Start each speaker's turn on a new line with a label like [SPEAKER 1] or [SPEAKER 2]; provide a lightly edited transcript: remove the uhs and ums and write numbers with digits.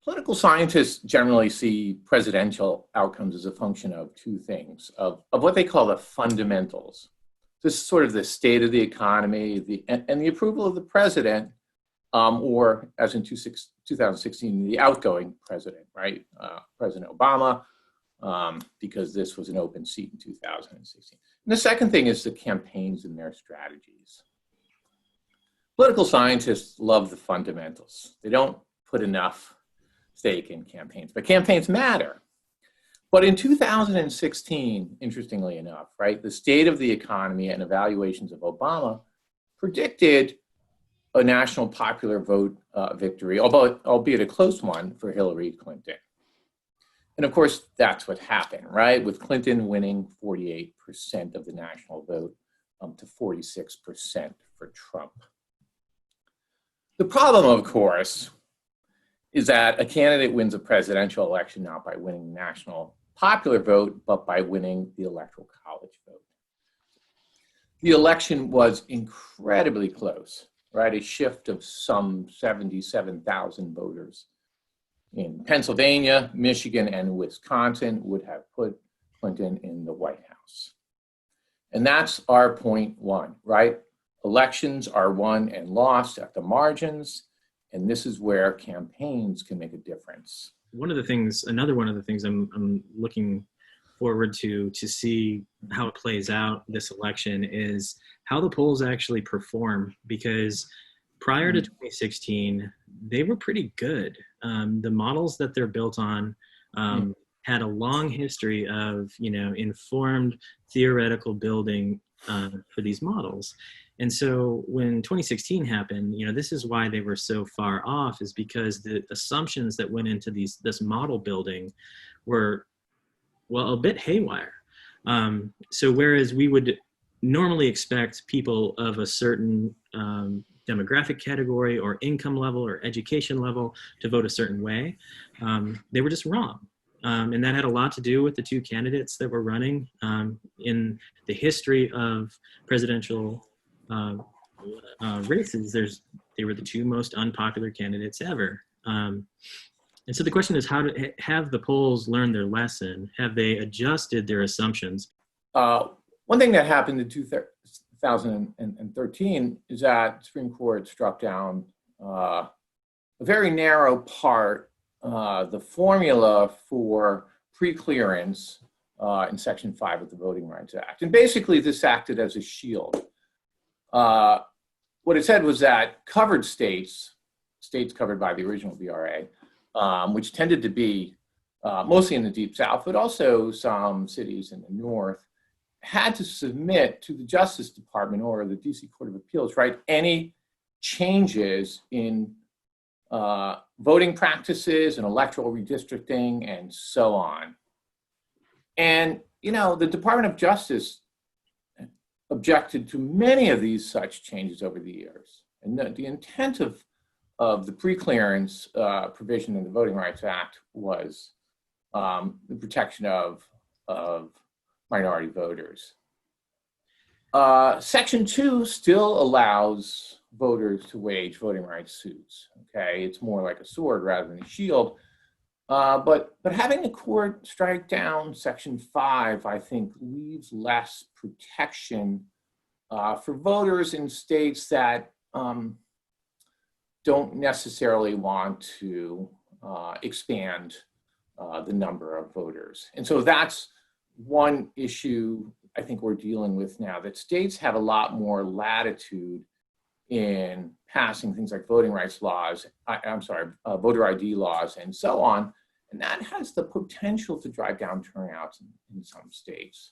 [SPEAKER 1] Political scientists generally see presidential outcomes as a function of two things, of what they call the fundamentals. This is sort of the state of the economy and the approval of the president, or as in 2016, the outgoing president, right? President Obama, because this was an open seat in 2016. And the second thing is the campaigns and their strategies. Political scientists love the fundamentals. They don't put enough stake in campaigns, but campaigns matter. But in 2016, interestingly enough, right, the state of the economy and evaluations of Obama predicted a national popular vote victory, albeit a close one, for Hillary Clinton. And of course, that's what happened, right? With Clinton winning 48% of the national vote to 46% for Trump. The problem, of course, is that a candidate wins a presidential election not by winning the national popular vote, but by winning the electoral college vote. The election was incredibly close, right? A shift of some 77,000 voters in Pennsylvania, Michigan, and Wisconsin would have put Clinton in the White House. And that's our point one, right? Elections are won and lost at the margins, and this is where campaigns can make a difference.
[SPEAKER 2] Another one of the things I'm looking forward to see how it plays out this election is how the polls actually perform, because prior to 2016, they were pretty good. The models that they're built on had a long history of, informed theoretical building for these models. And so when 2016 happened, this is why they were so far off, is because the assumptions that went into this model building were, well, a bit haywire. So whereas we would normally expect people of a certain demographic category or income level or education level to vote a certain way, they were just wrong. And that had a lot to do with the two candidates that were running. In the history of presidential races, they were the two most unpopular candidates ever. And so the question is, have the polls learned their lesson? Have they adjusted their assumptions?
[SPEAKER 1] One thing that happened in 2013 is that the Supreme Court struck down a very narrow part, the formula for pre-clearance in Section 5 of the Voting Rights Act. And basically, this acted as a shield. What it said was that covered states covered by the original VRA, which tended to be mostly in the Deep South, but also some cities in the North, had to submit to the Justice Department or the DC Court of Appeals, right, any changes in voting practices and electoral redistricting and so on. And, the Department of Justice objected to many of these such changes over the years. And the intent of the preclearance provision in the Voting Rights Act was the protection of minority voters. Section 2 still allows voters to wage voting rights suits. Okay, it's more like a sword rather than a shield. But having the court strike down Section 5, I think, leaves less protection for voters in states that don't necessarily want to expand the number of voters. And so that's one issue I think we're dealing with now, that states have a lot more latitude in passing things like voting rights laws, voter ID laws and so on. And that has the potential to drive down turnouts in some states.